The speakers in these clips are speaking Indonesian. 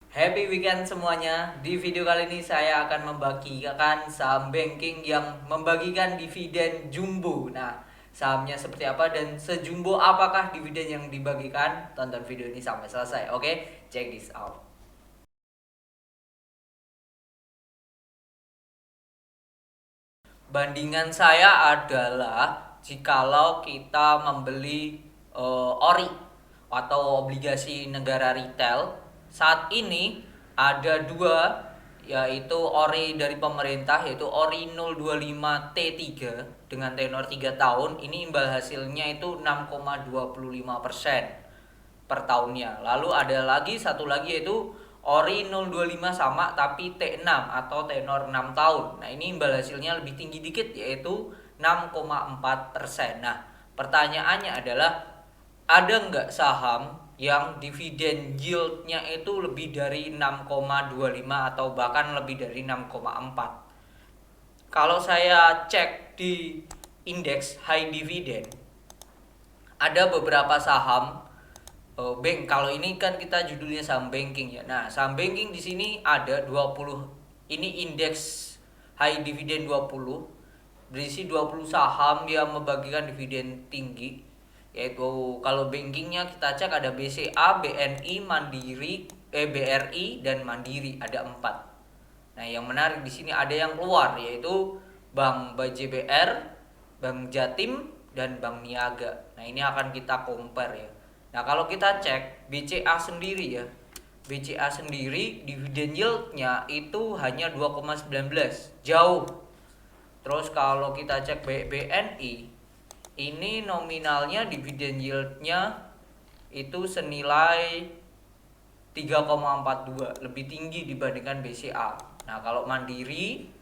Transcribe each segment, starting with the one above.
Happy weekend semuanya. Di video kali ini saya akan membagikan saham banking yang membagikan dividen jumbo. Nah, sahamnya seperti apa dan sejumbo apakah dividen yang dibagikan? Tonton video ini sampai selesai. Oke, check this out. Bandingan saya adalah jikalau kita membeli ori atau obligasi negara retail, saat ini ada dua, yaitu ori dari pemerintah, yaitu ori 025T3 dengan tenor 3 tahun. Ini imbal hasilnya itu 6,25% per tahunnya. Lalu ada lagi satu lagi yaitu Ori 025 sama tapi T6 atau tenor 6 tahun. Nah, ini imbal hasilnya lebih tinggi dikit yaitu 6,4%. Nah, pertanyaannya adalah ada nggak saham yang dividen yieldnya itu lebih dari 6,25 atau bahkan lebih dari 6,4? Kalau saya cek di indeks high dividend, ada beberapa saham bank. Kalau ini kan kita judulnya saham banking ya. Nah, saham banking di sini ada 20. Ini indeks high dividend 20. Berisi 20 saham yang membagikan dividen tinggi. Yaitu kalau bankingnya kita cek ada BCA, BNI, Mandiri, BRI dan Mandiri, ada 4. Nah, yang menarik di sini ada yang keluar yaitu Bank BJBR, Bank Jatim dan Bank Niaga. Nah, ini akan kita compare ya. Nah, kalau kita cek BCA sendiri ya. BCA sendiri dividen yieldnya itu hanya 2,19, jauh. Terus kalau kita cek BNI, ini nominalnya dividen yieldnya itu senilai 3,42, lebih tinggi dibandingkan BCA. Nah, kalau Mandiri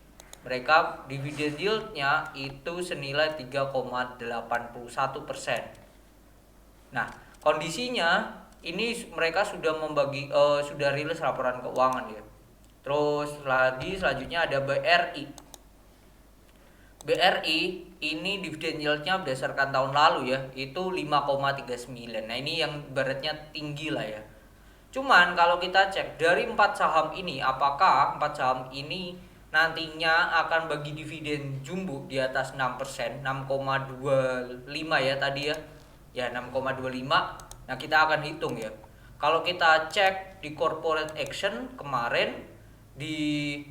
mereka dividen yieldnya itu senilai 3,81%. Nah, kondisinya ini mereka sudah sudah rilis laporan keuangan ya. Terus lagi selanjutnya ada BRI. BRI ini dividen yieldnya berdasarkan tahun lalu ya, itu 5,39. Nah, ini yang beratnya tinggi lah ya. Cuman kalau kita cek dari 4 saham ini, apakah 4 saham ini nantinya akan bagi dividen jumbo di atas 6%, 6,25 ya tadi ya. Ya, 6,25. Nah, kita akan hitung ya. Kalau kita cek di corporate action kemarin di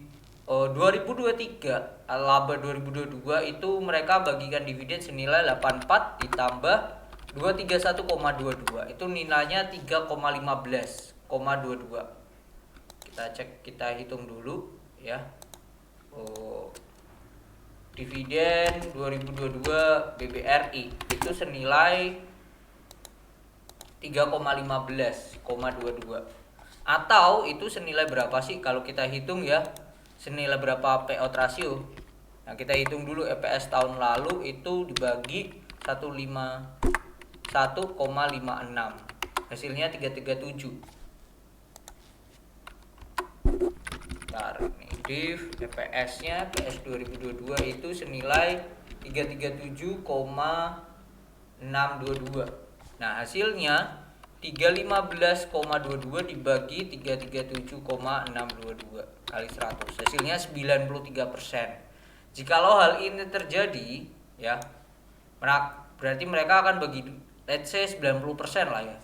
2023, laba 2022 itu mereka bagikan dividen senilai 84 ditambah 231,22, itu nilainya 3,15,22. Kita cek, kita hitung dulu ya. Dividen 2022 BBRI itu senilai 3,15,22, atau itu senilai berapa sih kalau kita hitung ya, senilai berapa payout ratio. Nah, kita hitung dulu EPS tahun lalu itu dibagi 1,56, hasilnya 337. Bentar, nih div EPS nya PS 2022 itu senilai 337,622. Nah, hasilnya 315,22 dibagi 337,622 kali 100, hasilnya 93%. Jikalau hal ini terjadi ya, berarti mereka akan bagi let's say 90% lah ya.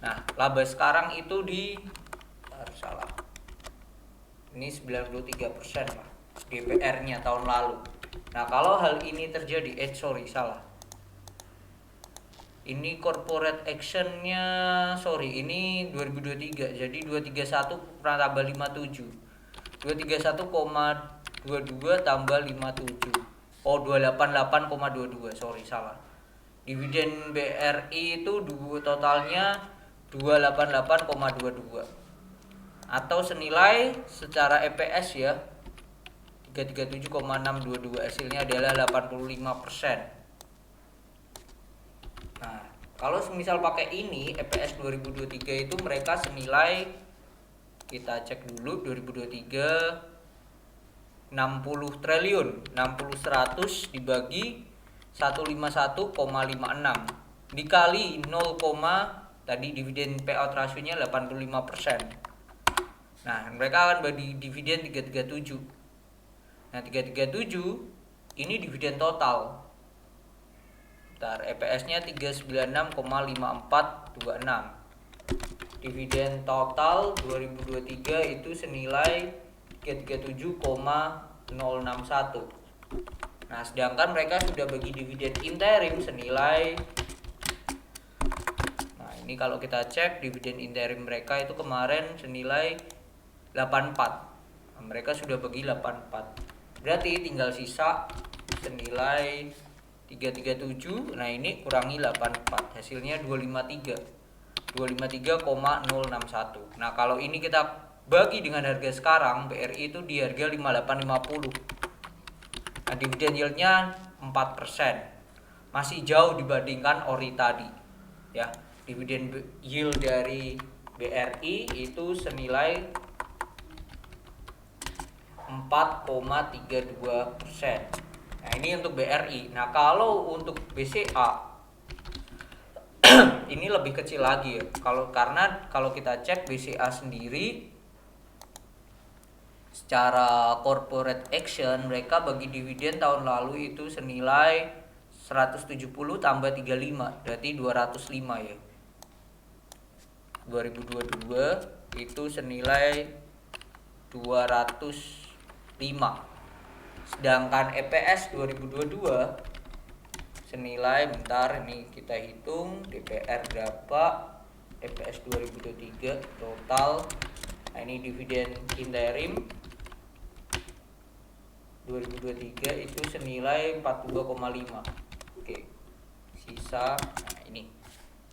Nah, laba sekarang itu di salah. Ini 93% lah GPR-nya tahun lalu. Nah, kalau hal ini terjadi, salah. Ini corporate action-nya, ini 2023. Jadi 231 pernah tambah 57. 231,22 tambah 57. Oh, 288,22. Salah. Dividen BRI itu totalnya 288,22. Atau senilai secara EPS ya 337,622, hasilnya adalah 85%. Nah, kalau misal pakai ini EPS 2023 itu mereka senilai, kita cek dulu 2023 60 triliun, 60 100 dibagi 151,56 dikali 0, tadi dividen payout rasionya 85%. Nah, mereka akan bagi dividen 337. Nah, 337 ini dividen total. Bentar, EPS-nya 396,5426. Dividen total 2023 itu senilai 337,061. Nah, sedangkan mereka sudah bagi dividen interim senilai, nah ini kalau kita cek dividen interim mereka itu kemarin senilai 84. Nah, mereka sudah bagi 84. Berarti tinggal sisa senilai 337. Nah, ini kurangi 84. Hasilnya 253. 253,061. Nah, kalau ini kita bagi dengan harga sekarang, BRI itu di harga 5850. Nah, dividen yieldnya 4%. Masih jauh dibandingkan ORI tadi. Ya, dividen yield dari BRI itu senilai 4,32%. Nah, ini untuk BRI. Nah, kalau untuk BCA ini lebih kecil lagi ya. Karena kalau kita cek BCA sendiri secara corporate action mereka bagi dividen tahun lalu itu senilai 170 tambah 35 berarti 205 ya. 2022 itu senilai 205. Sedangkan EPS 2022 senilai, bentar ini kita hitung DPR berapa, EPS 2023 total. Nah, ini dividen interim 2023 itu senilai 42,5. Oke. Sisa nah ini.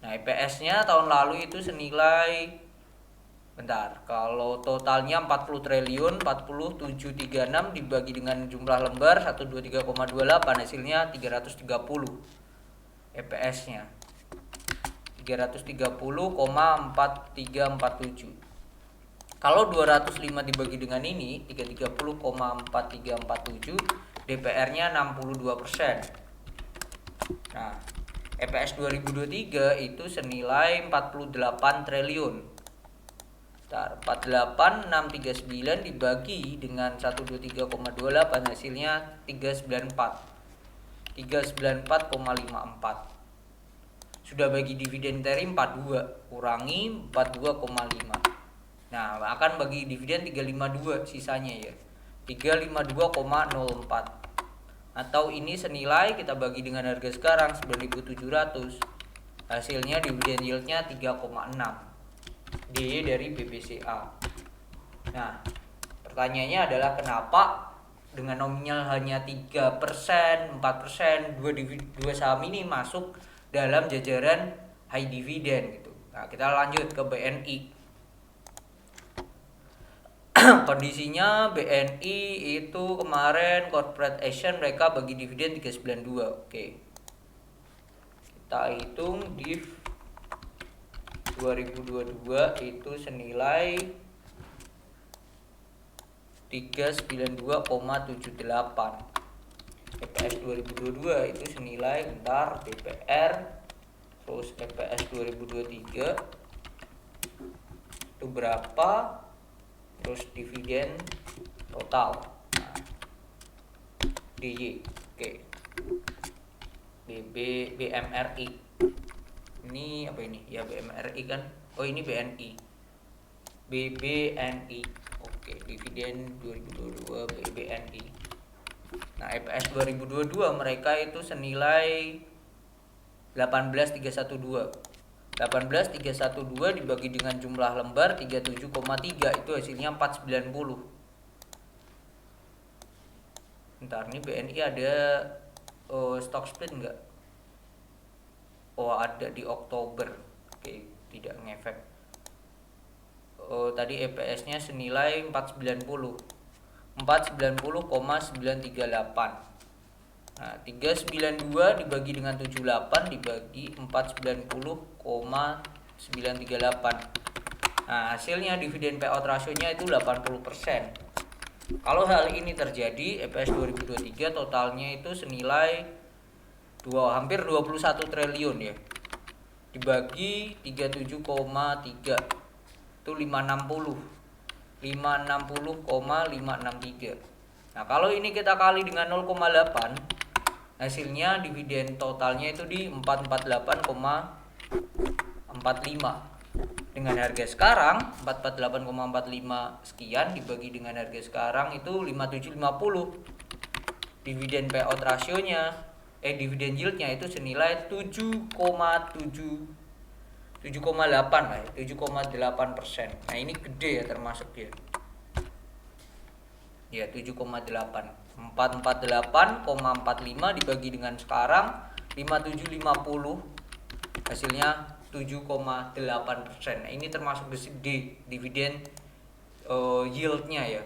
Nah, EPS-nya tahun lalu itu senilai, bentar, kalau totalnya 40 triliun, 4736 dibagi dengan jumlah lembar 123,28 hasilnya 330. EPS-nya 330,4347. Kalau 205 dibagi dengan ini 330,4347, DPR-nya 62%. Nah, EPS 2023 itu senilai 48 triliun. 48639 dibagi dengan 123,28 hasilnya 394. 394,54. Sudah bagi dividen interim 42, kurangi 42,5. Nah, akan bagi dividen 352 sisanya ya. 352,04. Atau ini senilai kita bagi dengan harga sekarang 9.700. Hasilnya dividen yieldnya 3,6. D dari BBCA. Nah, pertanyaannya adalah kenapa dengan nominal hanya 3%, 4%, dua saham ini masuk dalam jajaran high dividend gitu. Nah, kita lanjut ke BNI. Kondisinya BNI itu kemarin corporate action mereka bagi dividen 392. Oke. Kita hitung div 2022 itu senilai 392,78. EPS 2022 itu senilai, bentar, DPR terus EPS 2023 itu berapa, terus dividen total. Nah, DY. Oke. BMRI. Ini apa ini? Ya BMRI kan. Oh, ini BNI. BBNI. Oke, dividen 2022 BBNI. Nah, EPS 2022 mereka itu senilai 18312. 18312 dibagi dengan jumlah lembar 37,3 itu hasilnya 490. Bentar, ini BNI ada stock split enggak? Oh, ada di Oktober. Oke, tidak ngefek. Oh, tadi EPS-nya senilai 490. 490,938. Nah, 392 dibagi dengan 78 dibagi 490,938. Nah, hasilnya dividen payout rasionya itu 80%. Kalau hal ini terjadi, EPS 2023 totalnya itu senilai hampir 21 triliun ya. Dibagi 37,3 itu 560. 560,563. Nah, kalau ini kita kali dengan 0,8, hasilnya dividen totalnya itu di 448,45. Dengan harga sekarang 448,45 sekian dibagi dengan harga sekarang itu 5750. Dividen payout rasionya dividen yieldnya itu senilai 7,8 lah, 7,8%. Nah, ini gede ya, termasuk dia. Ya, 7,8. 448,45 dibagi dengan sekarang 5750, hasilnya 7,8%. Nah, ini termasuk gede dividen yieldnya ya.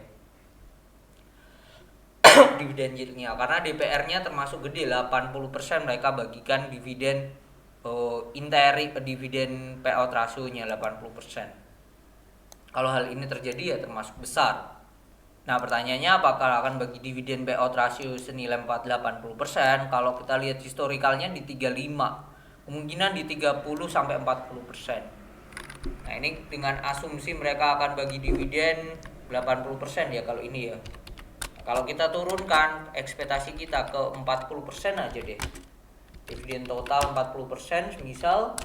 Dividen yieldnya karena DPR-nya termasuk gede, 80% mereka bagikan dividen dividen payout rasionya 80%. Kalau hal ini terjadi ya termasuk besar. Nah, pertanyaannya apakah akan bagi dividen payout rasio senilai 80%? Kalau kita lihat historikalnya di 35, kemungkinan di 30 sampai 40%. Nah, ini dengan asumsi mereka akan bagi dividen 80% ya kalau ini ya. Kalau kita turunkan ekspektasi kita ke 40% aja deh. Dividen total 40%, misal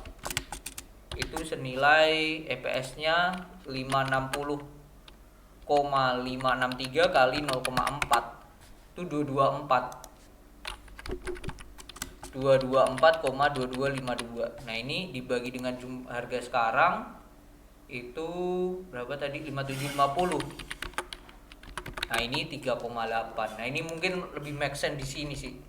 itu senilai EPS-nya 560,563 kali 0,4 itu 224,2252. Nah, ini dibagi dengan harga sekarang itu berapa tadi? 5750. Nah, ini 3,8. Nah, ini mungkin lebih make sense di sini sih.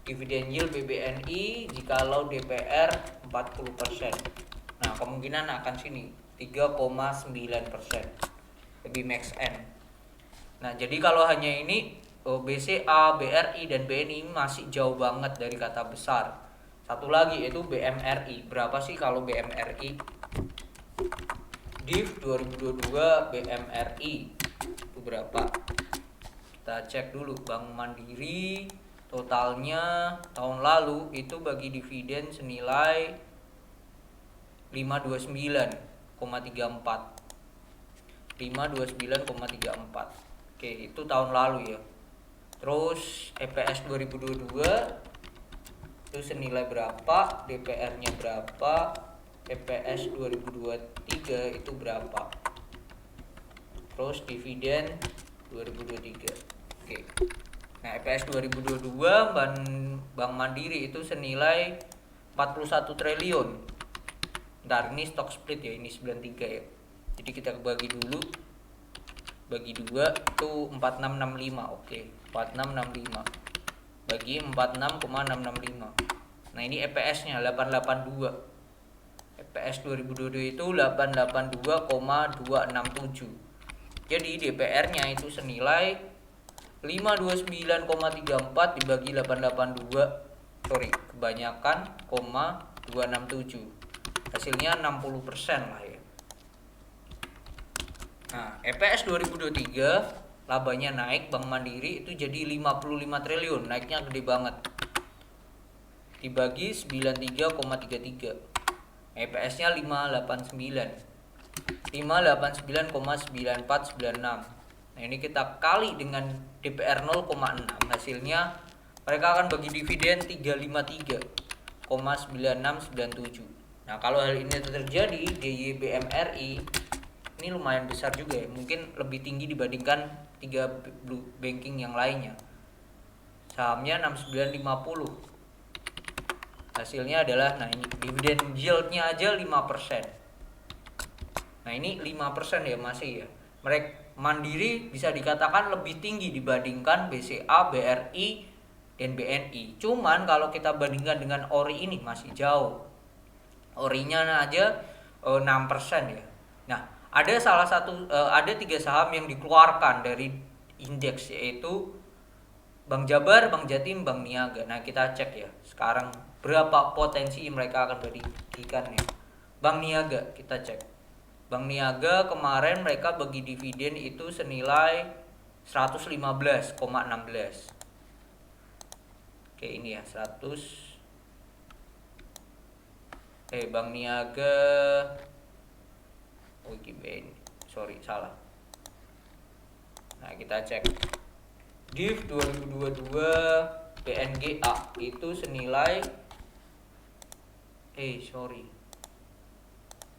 Dividen yield BBNI jikalau DPR 40%. Nah, kemungkinan akan sini 3,9%. Lebih make sense. Nah, jadi kalau hanya ini BCA, BRI dan BNI masih jauh banget dari kata besar. Satu lagi yaitu BMRI. Berapa sih kalau BMRI? Div 2022 BMRI itu berapa? Kita cek dulu. Bank Mandiri totalnya tahun lalu itu bagi dividen senilai 529,34. 529,34. Oke, itu tahun lalu ya. Terus EPS 2022 itu senilai berapa? DPR-nya berapa? EPS 2023 itu berapa? Terus dividen 2023. Oke. Nah, EPS 2022 Bank Mandiri itu senilai 41 triliun. Bentar, ini stock split ya, ini 93 ya. Jadi kita bagi dulu. Bagi 2 itu 4665. Oke, 4665. Bagi 46,665. Nah, ini EPS-nya 882. EPS 2022 itu 882,267. Jadi DPR-nya itu senilai 529,34 dibagi 882. Sorry, kebanyakan 267. Hasilnya 60% lah ya. Nah, EPS 2023 labanya naik, Bank Mandiri itu jadi 55 triliun, naiknya gede banget. Dibagi 93,33. EPS-nya 589. 589,9496. Nah, ini kita kali dengan DPR 0,6, hasilnya mereka akan bagi dividen 353,9697. Nah, kalau hal ini terjadi DYBMRI ini lumayan besar juga ya, mungkin lebih tinggi dibandingkan 3 blue banking yang lainnya. Sahamnya 6950. Hasilnya adalah, nah ini dividen yieldnya aja 5%. Nah, ini 5% ya masih ya. Mereka Mandiri bisa dikatakan lebih tinggi dibandingkan BCA, BRI, dan BNI. Cuman kalau kita bandingkan dengan ORI ini masih jauh. ORI-nya aja 6% ya. Nah, ada ada 3 saham yang dikeluarkan dari indeks, yaitu Bank Jabar, Bank Jatim, Bank Niaga. Nah, kita cek ya sekarang berapa potensi mereka akan bagikan ya. Bank Niaga kita cek. Bank Niaga kemarin mereka bagi dividen itu senilai 115,16. Oke, ini ya 100. Bank Niaga. Sorry, salah. Nah, kita cek div 2022 BNGA itu senilai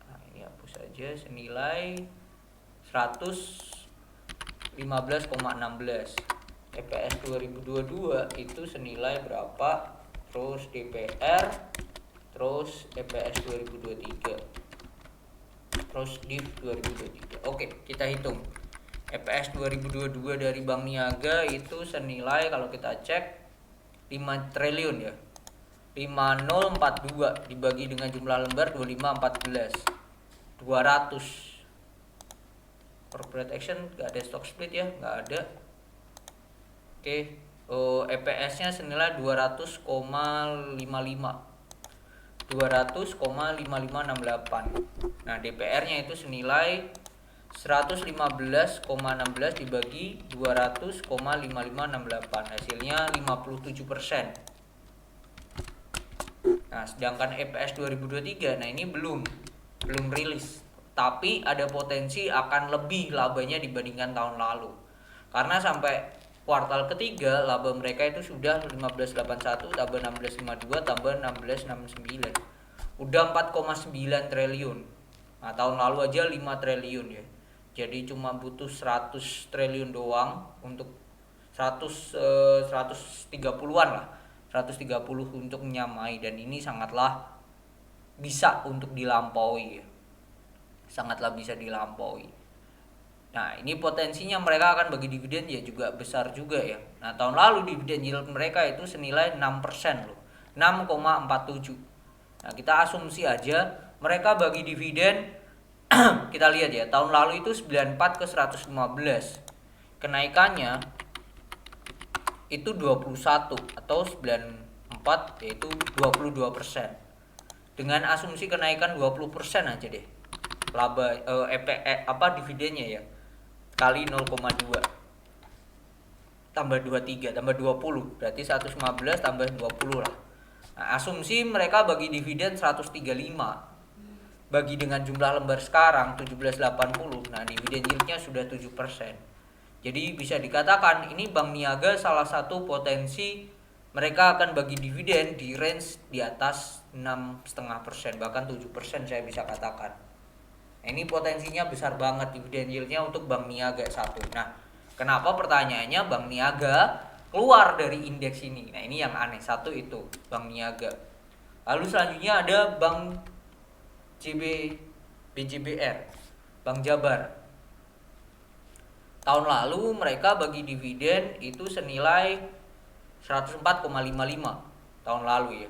nah ini hapus saja, senilai 115,16. EPS 2022 itu senilai berapa, terus DPR, terus EPS 2023, terus div 2023. Oke, kita hitung. EPS 2022 dari Bank Niaga itu senilai, kalau kita cek, 5 triliun ya. 5042 dibagi dengan jumlah lembar 2514, 200. Corporate action nggak ada, stock split ya, nggak ada. Oke, EPS-nya senilai 200,55, 200,5568. Nah, DPR-nya itu senilai 115,16 dibagi 200,5568, hasilnya 57%. Nah, sedangkan EPS 2023, nah ini belum rilis, tapi ada potensi akan lebih labanya dibandingkan tahun lalu. Karena sampai kuartal ketiga laba mereka itu sudah 1581 tambah 1652 tambah 1669. Udah 4,9 triliun. Nah, tahun lalu aja 5 triliun ya. Jadi cuma butuh 100 triliun doang untuk 130-an lah. 130 untuk menyamai, dan ini sangatlah bisa untuk dilampaui ya. Sangatlah bisa dilampaui. Nah, ini potensinya mereka akan bagi dividen ya juga besar juga ya. Nah, tahun lalu dividen yield mereka itu senilai 6% loh. 6,47. Nah, kita asumsi aja mereka bagi dividen kita lihat ya, tahun lalu itu 94 ke 115. Kenaikannya itu 21 atau 94, yaitu 22%. Dengan asumsi kenaikan 20% aja deh. Laba dividennya ya. Kali 0,2 tambah 23 tambah 20, berarti 115 tambah 20 lah. Nah, asumsi mereka bagi dividen 135 bagi dengan jumlah lembar sekarang 1780. Nah, dividen yieldnya sudah 7%. Jadi bisa dikatakan ini Bank Niaga salah satu potensi mereka akan bagi dividen di range di atas 6,5%, bahkan 7% saya bisa katakan. Ini potensinya besar banget dividen yieldnya untuk Bank Niaga satu. Nah, kenapa pertanyaannya Bank Niaga keluar dari indeks ini? Nah, ini yang aneh. Satu itu Bank Niaga. Lalu selanjutnya ada Bank BJBR, Bank Jabar. Tahun lalu mereka bagi dividen itu senilai 104,55 tahun lalu ya.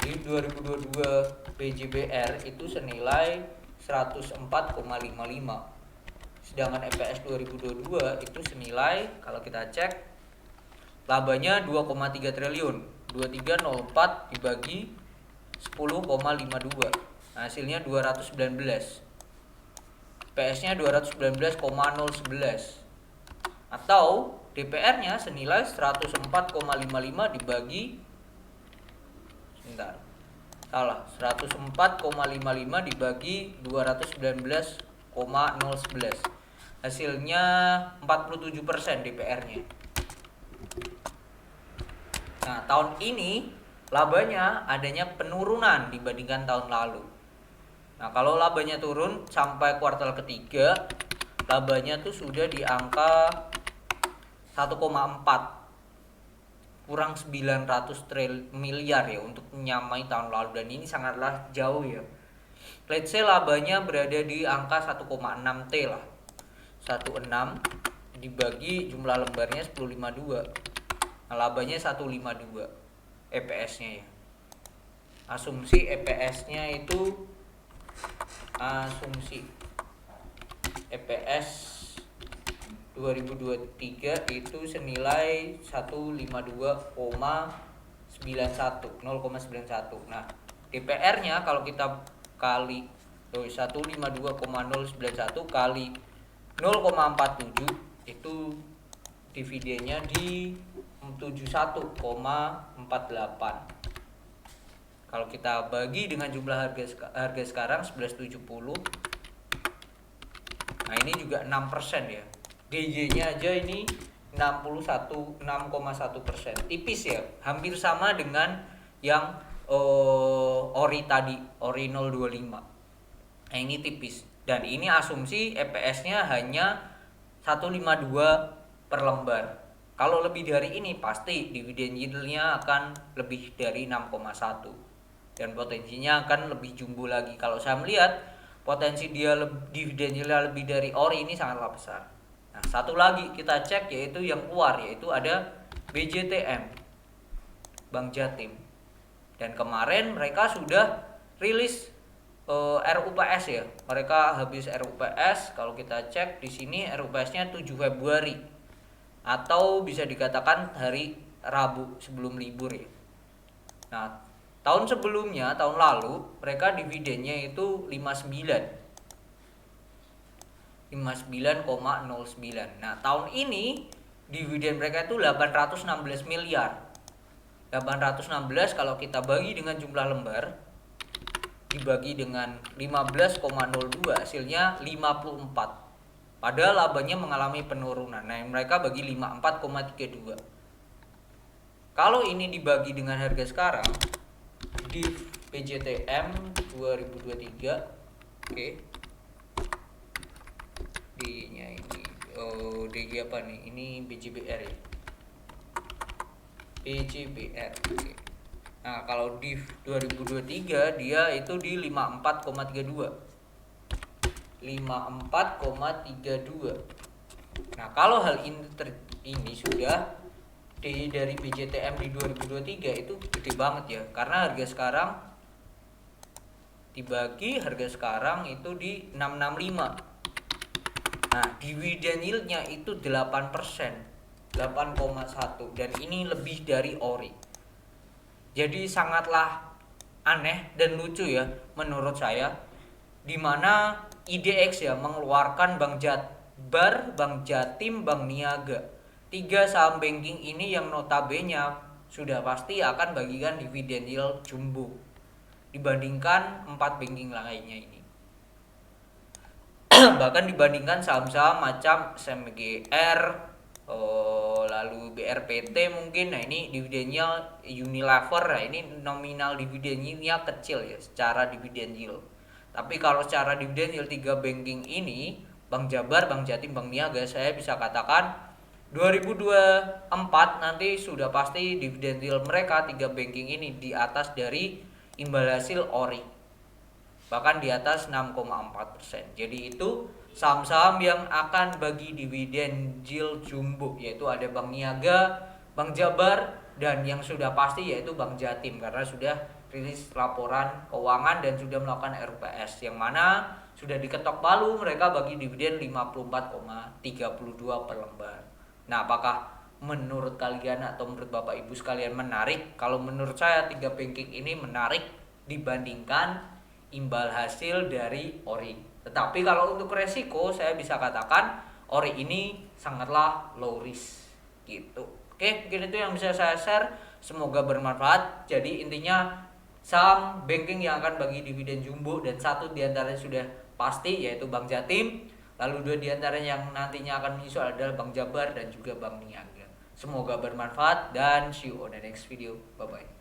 Di 2022 BJBR itu senilai 104,55. Sedangkan EPS 2022 itu senilai, kalau kita cek, labanya 2,3 triliun. 2304 dibagi 10,52. Hasilnya 219. PS-nya 219,011. Atau DPR-nya senilai 104,55 dibagi 104,55 dibagi 219,011. Hasilnya 47% DPR-nya. Nah, tahun ini labanya adanya penurunan dibandingkan tahun lalu. Nah, kalau labanya turun sampai kuartal ketiga, labanya tuh sudah di angka 1,4, kurang 900 miliar ya untuk menyamai tahun lalu, dan ini sangatlah jauh ya. Let's say labanya berada di angka 1,6 T lah. 16 dibagi jumlah lembarnya 1052. Nah, labanya 152 EPS-nya ya. Asumsi EPS-nya itu EPS 2023 itu senilai 152,91, 0,91. Nah, DPR-nya kalau kita kali 152,091 kali 0,47 itu dividennya di 71,48. Kalau kita bagi dengan jumlah harga sekarang 1170. Nah, ini juga 6% ya. DY-nya aja ini 6,1%, tipis ya, hampir sama dengan yang ori tadi, ori 025. Nah ini tipis, dan ini asumsi EPS-nya hanya 152 per lembar. Kalau lebih dari ini pasti dividen yield-nya akan lebih dari 6,1 dan potensinya akan lebih jumbo lagi. Kalau saya melihat potensi dia dividen yield-nya lebih dari ori ini sangatlah besar. Nah, satu lagi kita cek yaitu yang keluar, yaitu ada BJTM, Bank Jatim. Dan kemarin mereka sudah rilis RUPS ya. Mereka habis RUPS, kalau kita cek di sini RUPS-nya 7 Februari. Atau bisa dikatakan hari Rabu sebelum libur ya. Nah, tahun sebelumnya, tahun lalu mereka dividennya itu 59,09. Nah, tahun ini dividen mereka itu 816 miliar. 816 kalau kita bagi dengan jumlah lembar dibagi dengan 15,02 hasilnya 54. Padahal labanya mengalami penurunan. Nah, mereka bagi 54,32. Kalau ini dibagi dengan harga sekarang di PJTM 2023, oke. D-nya ini DG apa nih? Ini BJBR ya. BJBR. Oke. Nah, kalau di 2023 dia itu di 54,32. 54,32. Nah, kalau hal ini sudah dari BJTM di 2023 itu gede banget ya, karena harga sekarang dibagi harga sekarang itu di 665. Nah, dividen yieldnya itu 8%, 8,1, dan ini lebih dari ori. Jadi sangatlah aneh dan lucu ya menurut saya, dimana IDX ya mengeluarkan Bank Jabar, Bank Jatim, Bank Niaga. 3 saham banking ini yang notabene sudah pasti akan bagikan dividen yield jumbo dibandingkan 4 banking lainnya ini. Bahkan dibandingkan saham-saham macam SMGR, lalu BRPT mungkin. Nah, ini dividennya Unilever. Nah, ini nominal dividennya kecil ya secara dividen yield. Tapi kalau secara dividen yield 3 banking ini, Bank Jabar, Bank Jatim, Bank Niaga, saya bisa katakan 2024 nanti sudah pasti dividen yield mereka 3 banking ini di atas dari imbal hasil ori, bahkan di atas 6,4%. Jadi itu saham-saham yang akan bagi dividen yield jumbo, yaitu ada Bank Niaga, Bank Jabar, dan yang sudah pasti yaitu Bank Jatim karena sudah rilis laporan keuangan dan sudah melakukan RUPS, yang mana sudah diketok palu mereka bagi dividen 54,32 per lembar. Nah, apakah menurut kalian atau menurut Bapak Ibu sekalian menarik? Kalau menurut saya 3 banking ini menarik dibandingkan imbal hasil dari ori. Tetapi kalau untuk resiko saya bisa katakan ori ini sangatlah low risk gitu. Oke, mungkin itu yang bisa saya share. Semoga bermanfaat. Jadi intinya saham banking yang akan bagi dividen jumbo, dan satu diantaranya sudah pasti yaitu Bank Jatim, lalu 2 diantaranya yang nantinya akan menyusul adalah Bank Jabar dan juga Bank Niaga. Semoga bermanfaat dan see you on the next video. Bye bye.